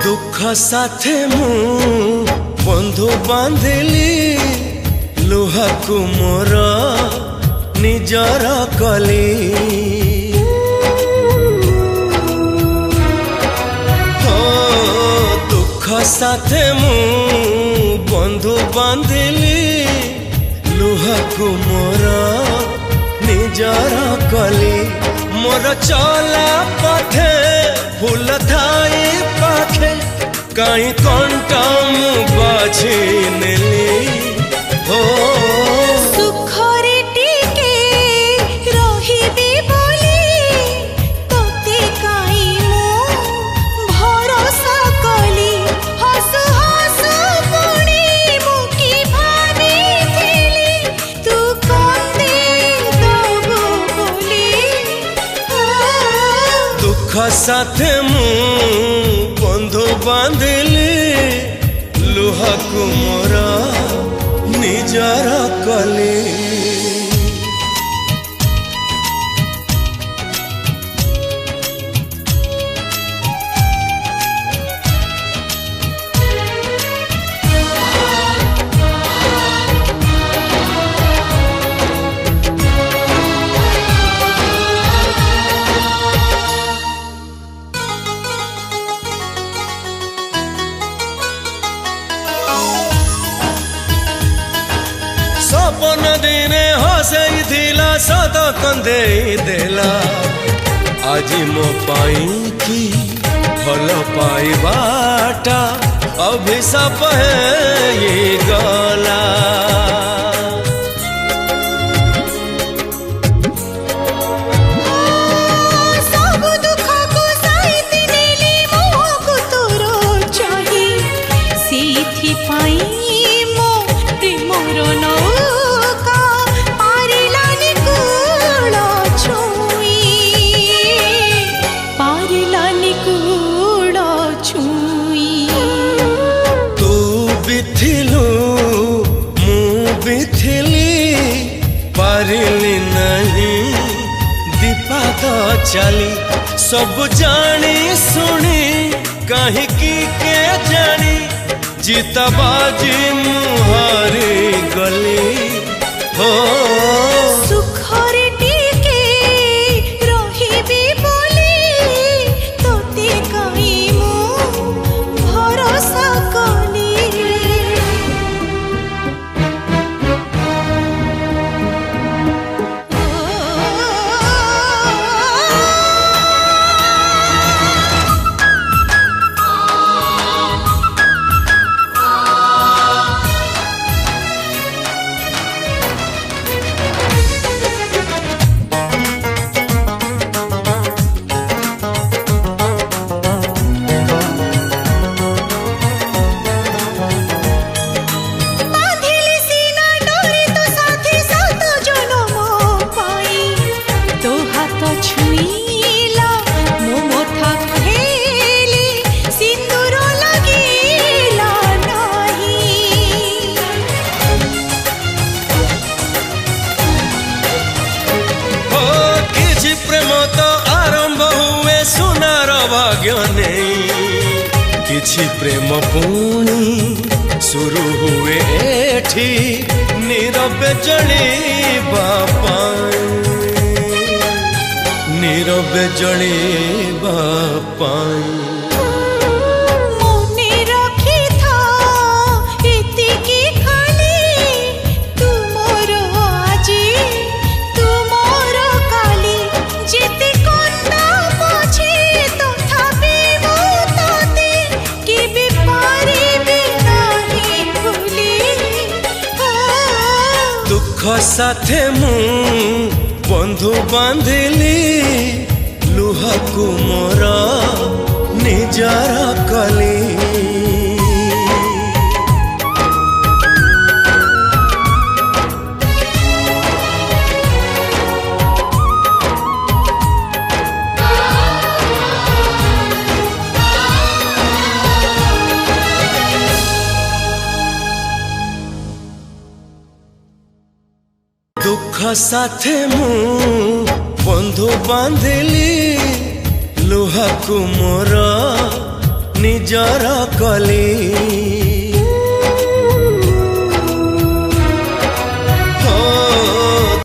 दुख साथे मु बंधु बांधिली लुहा को मोर निजर कली हो दुख साथे मु बंधु बांधिली लुहा को मोर निजर कली मोर चला पथे फूल थाई पाखे कहीं कंटा मु बाझी नेली हो सुखरे टिके रहिबी बोली तोते काई मु भरोसा कली हसु हसु पुणी मु की भाबिथिली तू कांदे दबो बोली दुख साथे मु बंधु बांधिली लुहा को मोर निजर कली सपन दिने हसई थिला सत कंदे देला आज मो पाई की भल पाइबाटा अभिशाप है ये गला सब दुख को साइति नेली मोह को तोरो चाही सीथि पाई मो प्रेमर नौका पारिलानी कूल छुई तू भी थिलु मु भी थिली पारिली नहीं दीपाद चली सब जानी सुनी कहीं की के जानी जीता बाजी मुहारी गली हो सुखरे टिके रहिबी बोली तोते काई मु भरोसा कली बांधिली सीना डोरी तो साथी साथ जनम पाई तो हाथ छुईला मो मोथा खेली सिंदूर लगिला नहीं हो किछि प्रेम तो आरंभ हुए सुनार भाग्य नहीं किछि प्रेम पुणी शुरू हुए एठी नीरवे जलिबा पाई नीरवे जलिबा पाई मने रखी था इतिकी खाली तुमर आजी तुमर काली जेते कन्ना पछे तथापि मु तोते केबे पारिबे नाही भूली दुख साथे मु बंधु बांधिली लुहा को मोर निजर कली दुख साथे मु बंधु बांधिली लुहा को मोर ନିଜର କଲି।